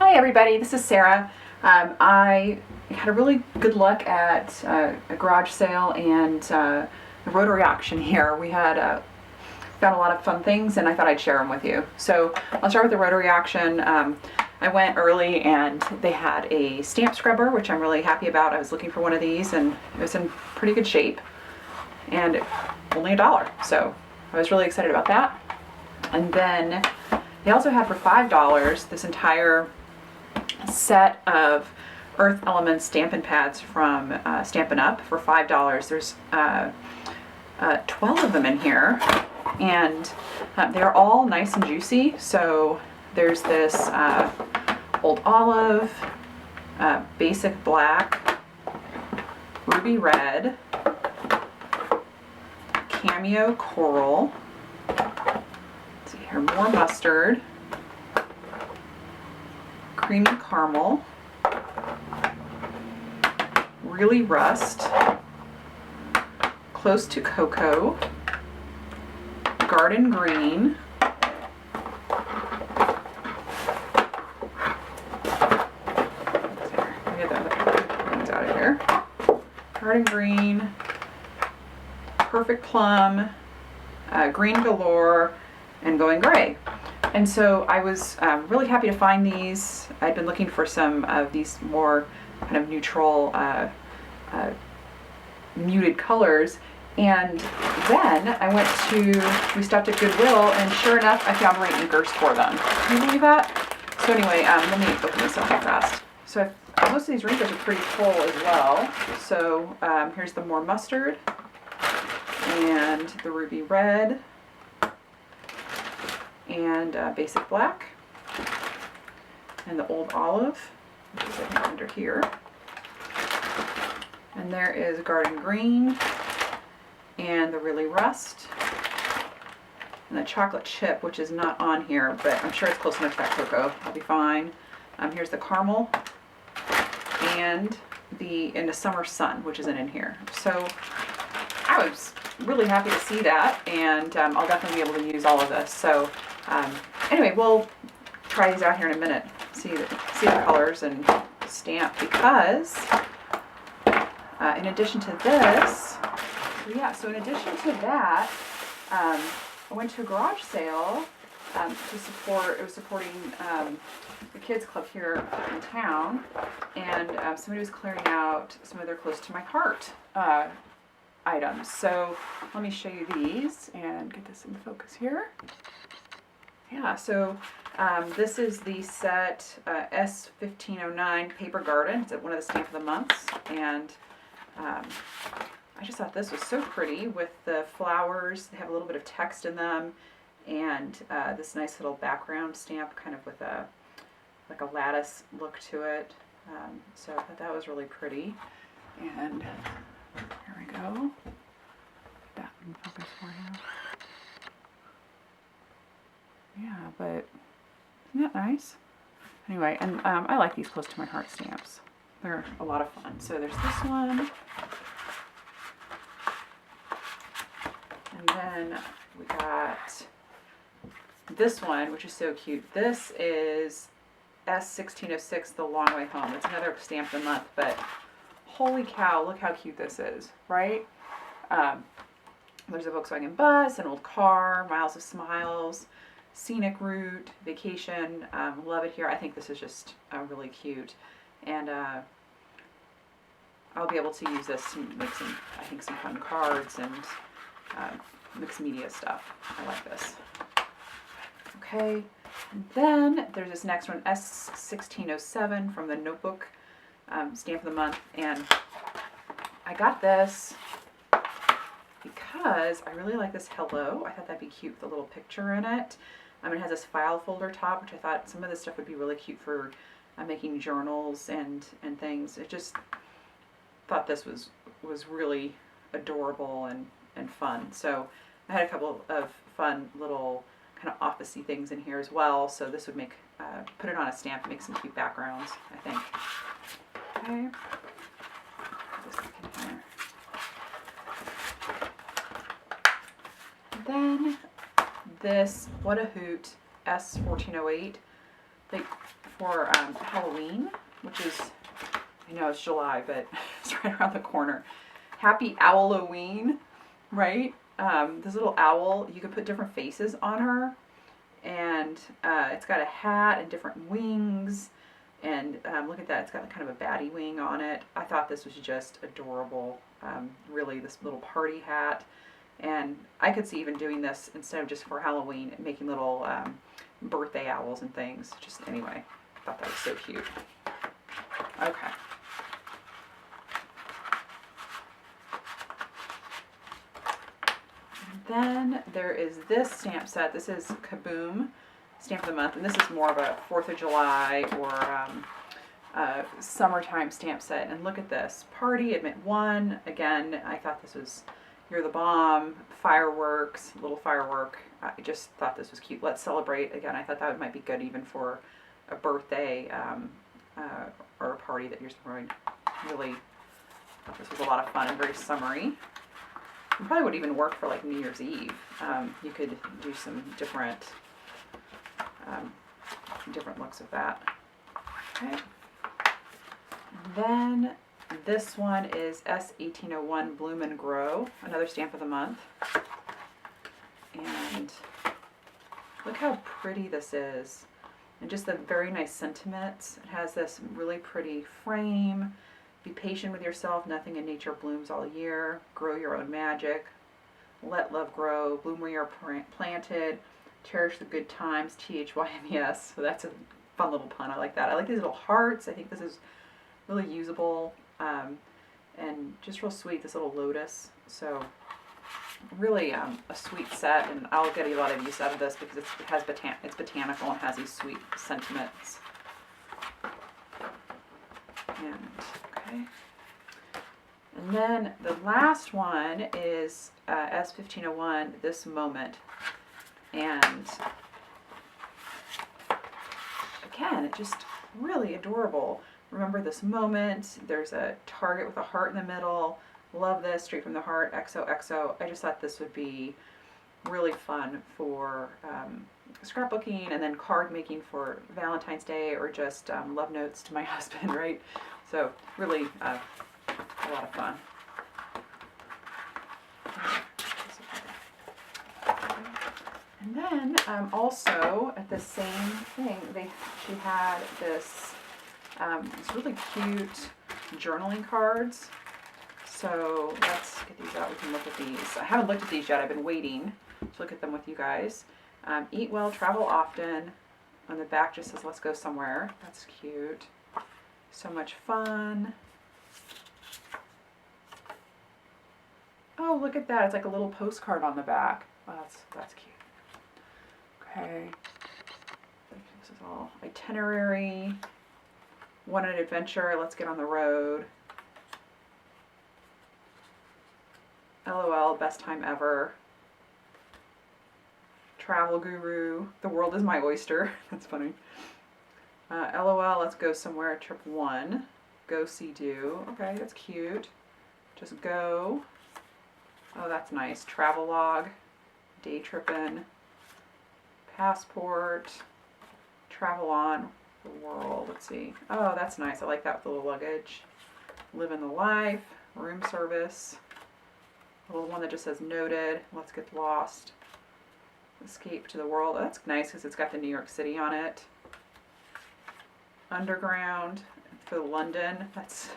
Hi everybody, this is Sarah. I had a really good look at a garage sale and a rotary auction here. We had found a lot of fun things and I thought I'd share them with you. So I'll start with the rotary auction. I went early and they had a stamp scrubber, which I'm really happy about. I was looking for one of these and it was in pretty good shape and only $1. So I was really excited about that. And then they also had for $5 this entire set of Earth Elements Stampin' pads from Stampin' Up! For $5. There's 12 of them in here, and they're all nice and juicy. So there's this Old Olive, Basic Black, Ruby Red, Cameo Coral, let's see here, more mustard, creamy caramel, really rust, close to cocoa, garden green, get the other things out of here, garden green, perfect plum, green galore, and going gray. And so I was really happy to find these. I'd been looking for some of these more kind of neutral, muted colors. And then we stopped at Goodwill, and sure enough, I found my inkers for them. Can you believe that? So anyway, let me open this up real fast. So most of these wrinkles are pretty full as well. So here's the more mustard, and the ruby red, and Basic Black, and the Old Olive, which is I think under here. And there is Garden Green, and the Really Rust, and the Chocolate Chip, which is not on here, but I'm sure it's close enough to that cocoa. I'll be fine. Here's the Caramel, and the Summer Sun, which isn't in here. So I was really happy to see that, and I'll definitely be able to use all of this. So anyway, we'll try these out here in a minute, see the colors and stamp, because in addition to this, so in addition to that, I went to a garage sale to support, it was supporting the kids club here in town, and somebody was clearing out some of their close to my heart items. So let me show you these and get this in focus here. Yeah, so this is the set S1509 Paper Garden. It's one of the Stamp of the Months, and I just thought this was so pretty with the flowers. They have a little bit of text in them, and this nice little background stamp, kind of with a like a lattice look to it. So I thought that was really pretty. And here we go. That in focus for you. Yeah, but isn't that nice? Anyway, and I like these close to my heart stamps. They're a lot of fun. So there's this one. And then we got this one, which is so cute. This is S1606, The Long Way Home. It's another Stamp of the Month, but holy cow, look how cute this is, right? There's a Volkswagen bus, an old car, Miles of Smiles, scenic route, vacation. Love it here. I think this is just really cute, and I'll be able to use this to make some fun cards and mixed media stuff. I like this. Okay, and then there's this next one, S1607 from the Notebook Stamp of the Month, and I got this because I really like this hello. I thought that'd be cute with a little picture in it. It has this file folder top, which I thought some of this stuff would be really cute for making journals and things. It just thought this was really adorable and fun. So I had a couple of fun little kind of office-y things in here as well. So this would make put it on a stamp, make some cute backgrounds, I think. Okay. Put this back in here. Then this What a Hoot S1408. Like for Halloween, which is, I know it's July, but it's right around the corner. Happy Owloween, right? This little owl, you can put different faces on her, and it's got a hat and different wings, and look at that, it's got kind of a baddie wing on it. I thought this was just adorable, really, this little party hat, and I could see even doing this instead of just for Halloween, making little birthday owls and things. Just anyway, I thought that was so cute. Okay. Then there is this stamp set. This is Kaboom Stamp of the Month, and this is more of a 4th of July or summertime stamp set. And look at this. Party, Admit One. Again, I thought this was You're the Bomb, fireworks, little firework. I just thought this was cute. Let's Celebrate. Again, I thought that might be good even for a birthday or a party that you're throwing. Really thought this was a lot of fun and very summery. It probably would even work for like New Year's Eve. You could do some different looks of that. Okay. Then this one is S1801 Bloom and Grow, another stamp of the month. And look how pretty this is. And just the very nice sentiments. It has this really pretty frame. Be patient with yourself. Nothing in nature blooms all year. Grow your own magic. Let love grow. Bloom where you're planted. Cherish the good times. THYMES. So that's a fun little pun. I like that. I like these little hearts. I think this is really usable. And just real sweet. This little lotus. So really a sweet set. And I'll get a lot of use out of this because it's botanical and has these sweet sentiments. And then the last one is S1501, This Moment. And again, it's just really adorable. Remember this moment. There's a target with a heart in the middle. Love this, straight from the heart, XOXO. I just thought this would be really fun for scrapbooking and then card making for Valentine's Day or just love notes to my husband, right? So really a lot of fun. And then also at the same thing, she had this really cute journaling cards. So let's get these out. We can look at these. I haven't looked at these yet. I've been waiting to look at them with you guys. Eat well, travel often. On the back just says, let's go somewhere. That's cute. So much fun. Oh, look at that. It's like a little postcard on the back. Oh, that's cute. Okay. This is all itinerary. Want an adventure? Let's get on the road. LOL, best time ever. Travel guru. The world is my oyster. That's funny. LOL, let's go somewhere. Trip 1. Go see do. Okay, that's cute. Just go. Oh, that's nice. Travelogue. Day trippin'. Passport. Travel on. The world. Let's see. Oh, that's nice. I like that with the little luggage. Living the life. Room service. A little one that just says noted. Let's get lost. Escape to the world. Oh, that's nice because it's got the New York City on it. Underground for London. That's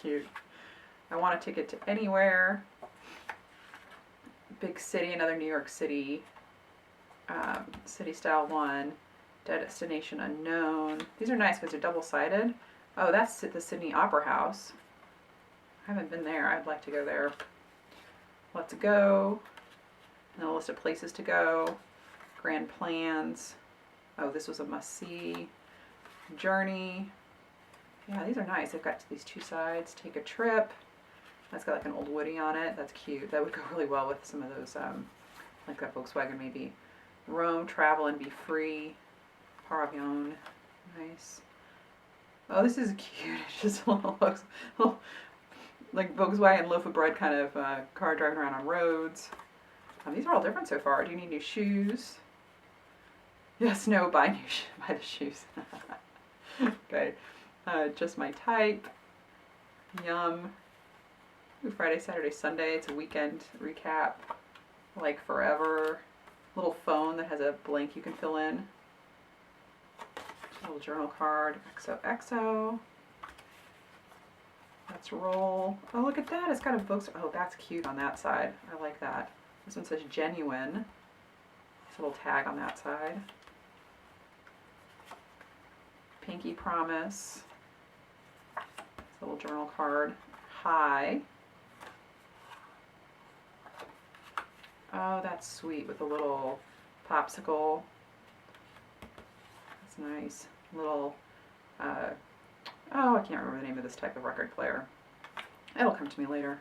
cute. I want a ticket to anywhere. Big city, another New York City. City style one. Destination unknown. These are nice because they're double-sided. Oh, that's at the Sydney Opera House. I haven't been there. I'd like to go there. Let's go. And a list of places to go. Grand plans. Oh, this was a must-see. Journey. Yeah, these are nice. They've got these two sides. Take a trip. That's got like an old Woody on it. That's cute. That would go really well with some of those, like that Volkswagen maybe. Roam, travel, and be free. Paravion. Nice. Oh, this is cute. It's just a little like Volkswagen loaf of bread kind of car driving around on roads. These are all different so far. Do you need new shoes? Yes, no, buy the shoes. Okay, just my type. Yum. Ooh, Friday, Saturday, Sunday. It's a weekend recap. Like forever. Little phone that has a blank you can fill in. Little journal card. XOXO. Let's roll. Oh, look at that. It's got a book. Oh, that's cute on that side. I like that. This one says genuine. There's a little tag on that side. Pinky Promise. It's a little journal card. Hi. Oh, that's sweet with a little popsicle. That's nice. Little, oh, I can't remember the name of this type of record player. It'll come to me later.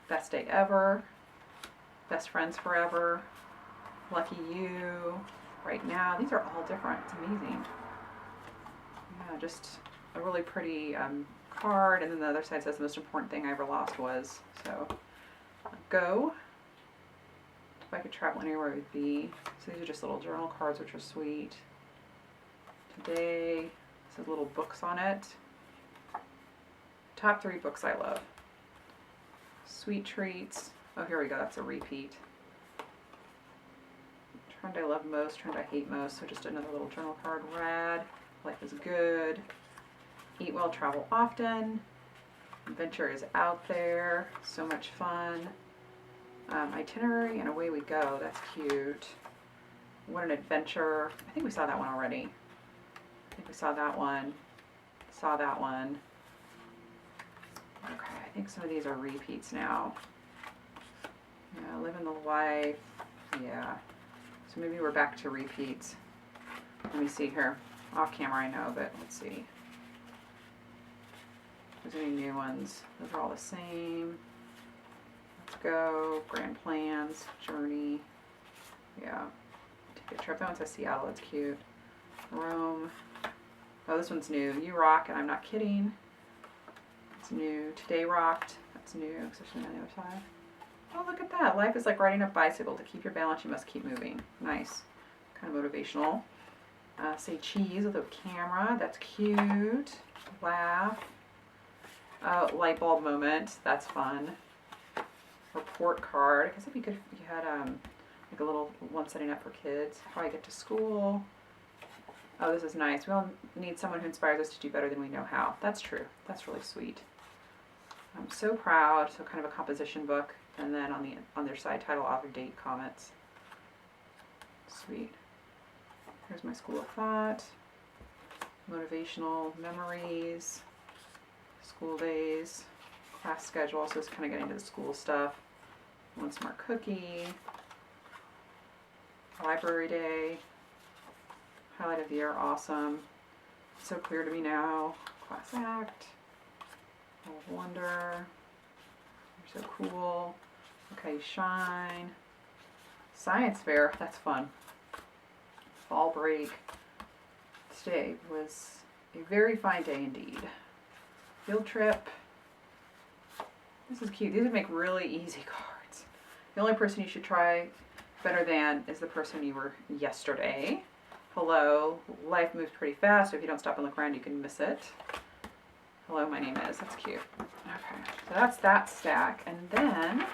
Best day ever. Best friends forever. Lucky you. Right now. These are all different. It's amazing. Yeah, just a really pretty card. And then the other side says the most important thing I ever lost was. So, go. If I could travel anywhere, it would be. So these are just little journal cards, which are sweet. Today, this has little books on it. Top 3 books I love. Sweet treats. Oh, here we go. That's a repeat. Trend I love most, trend I hate most. So just another little journal card. Rad. Life is good. Eat well, travel often. Adventure is out there. So much fun. Itinerary and away we go. That's cute. What an adventure. I think we saw that one already. I think we saw that one. Saw that one. Okay, I think some of these are repeats now. Yeah, living the life. Yeah. So maybe we're back to repeats. Let me see here. Off camera I know, but let's see. If there's any new ones. Those are all the same. Let's go. Grand plans. Journey. Yeah. Take a trip. That one says Seattle. That's cute. Rome. Oh, this one's new. You rock, and I'm not kidding. It's new. Today rocked. That's new, especially on the other side. Oh, look at that. Life is like riding a bicycle. To keep your balance, you must keep moving. Nice. Kind of motivational. Say cheese with a camera. That's cute. Laugh. Light bulb moment. That's fun. Report card. I guess it'd be good if you had like a little one setting up for kids. How I get to school. Oh, this is nice. We all need someone who inspires us to do better than we know how. That's true. That's really sweet. I'm so proud. So kind of a composition book. And then on their side title, author date, comments. Sweet. Here's my school of thought. Motivational memories. School days. Class schedule. So it's kind of getting to the school stuff. One smart cookie. Library day. Highlight of the year, awesome. So clear to me now. Class act. Oh, wonder. You're so cool. Okay, shine. Science fair, that's fun. Fall break. Today was a very fine day indeed. Field trip. This is cute. These would make really easy cards. The only person you should try better than is the person you were yesterday. Hello, life moves pretty fast. So if you don't stop and look around, you can miss it. Hello, my name is. That's cute. Okay, so that's that stack. And then,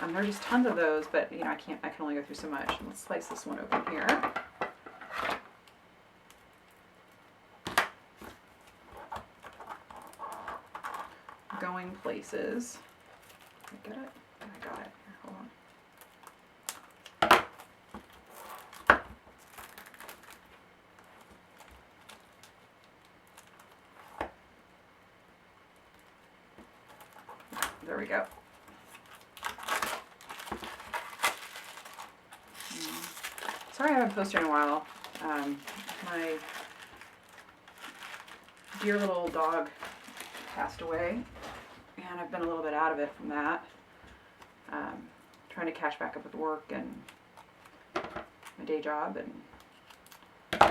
there are just tons of those, but you know, I can only go through so much. Let's slice this one open here. Going places. Did I get it? I got it. Here, hold on. There we go. Sorry I haven't posted in a while. My dear little dog passed away, and I've been a little bit out of it from that. Trying to catch back up with work and my day job and you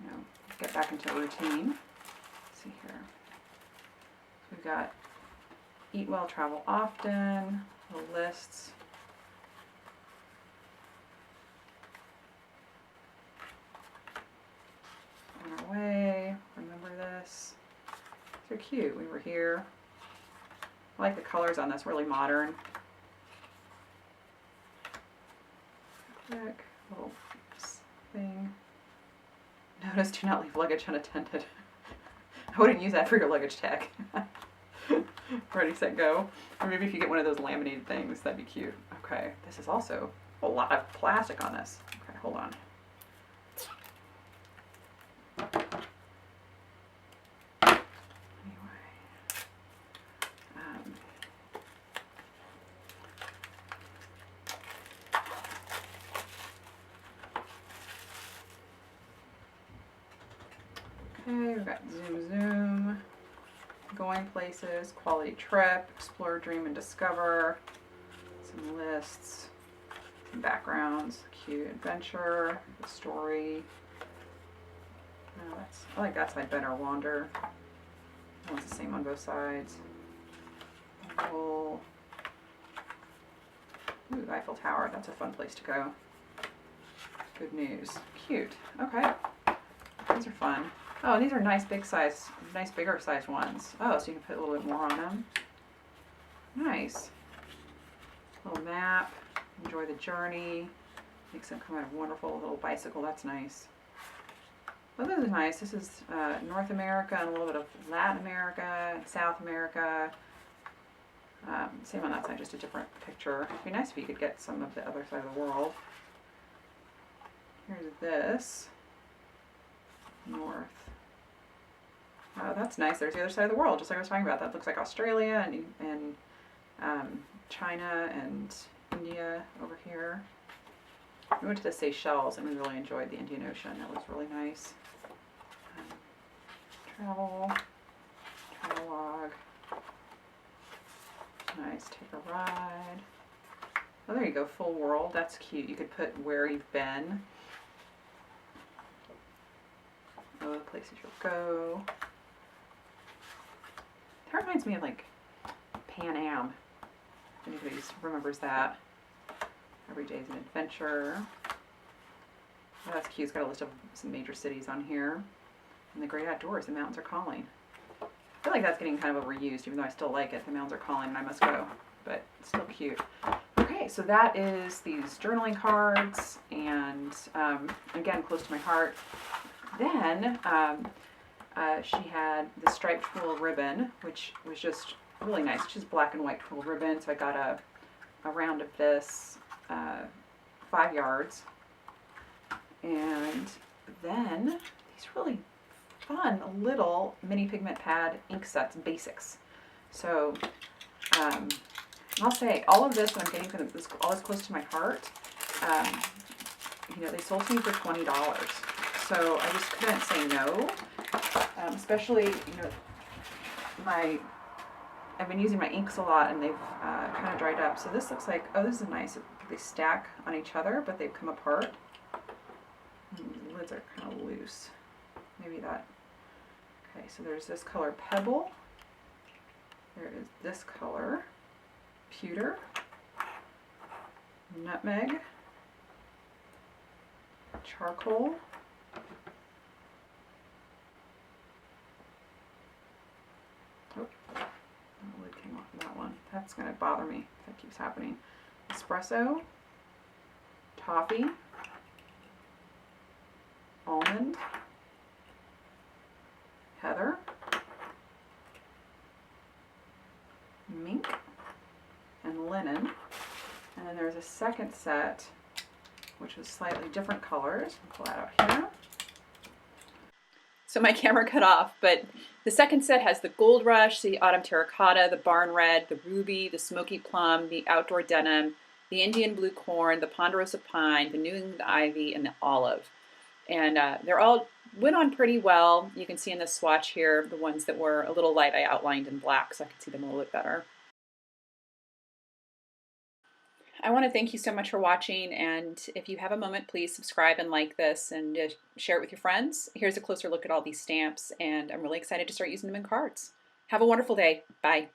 know, get back into a routine. Let's see here. So we've got eat well, travel often, the lists. So cute. We were here. I like the colors on this, really modern. Quick little thing. Notice, do not leave luggage unattended. I wouldn't use that for your luggage tag. Ready, set, go. Or maybe if you get one of those laminated things, that'd be cute. Okay, this is also a lot of plastic on this. Okay, hold on. Okay, we've got zoom zoom, going places, quality trip, explore, dream, and discover, some lists, some backgrounds, cute adventure, the story. Oh, I like that side better, wander. That one's the same on both sides. Ooh, Eiffel Tower, that's a fun place to go. Good news. Cute. Okay. These are fun. Oh, these are nice bigger size ones. Oh, so you can put a little bit more on them. Nice. Little map. Enjoy the journey. Make some kind of wonderful little bicycle. That's nice. Well, this is nice. This is North America and a little bit of Latin America and South America. Same on that side, just a different picture. It'd be nice if you could get some of the other side of the world. Here's this. North. Oh, that's nice. There's the other side of the world, just like I was talking about. That looks like Australia and China and India over here. We went to the Seychelles and we really enjoyed the Indian Ocean. That was really nice. Travelogue. Nice. Take a ride. Oh, there you go. Full world. That's cute. You could put where you've been. Oh, the places you'll go. That reminds me of like Pan Am. If anybody remembers that. Every day is an adventure. Oh, that's cute. It's got a list of some major cities on here. And the great outdoors. The mountains are calling. I feel like that's getting kind of overused, even though I still like it. The mountains are calling and I must go. But it's still cute. Okay, so that is these journaling cards. And again, close to my heart. Then she had the striped twill ribbon, which was just really nice. It's just black and white twill ribbon. So I got a round of this, 5 yards. And then these really fun little mini pigment pad ink sets, basics. So I'll say all of this, when I'm getting all this close to my heart, they sold to me for $20. So I just couldn't say no, especially, I've been using my inks a lot and they've kind of dried up. So this looks like, oh, this is nice. They stack on each other, but they've come apart. The lids are kind of loose. Maybe that. Okay, so there's this color Pebble. There is this color Pewter, Nutmeg, Charcoal, oh, the lid came off of that one. That's going to bother me if that keeps happening. Espresso, Toffee, Almond, Heather, Mink, and Linen. And then there's a second set, which was slightly different colors. I'll pull that out here. So my camera cut off, but the second set has the Gold Rush, the Autumn Terracotta, the Barn Red, the Ruby, the Smoky Plum, the Outdoor Denim, the Indian Blue Corn, the Ponderosa Pine, the New England Ivy, and the Olive. And they're all went on pretty well. You can see in the swatch here, the ones that were a little light I outlined in black so I could see them a little bit better. I want to thank you so much for watching, and if you have a moment, please subscribe and like this and share it with your friends. Here's a closer look at all these stamps, and I'm really excited to start using them in cards. Have a wonderful day. Bye.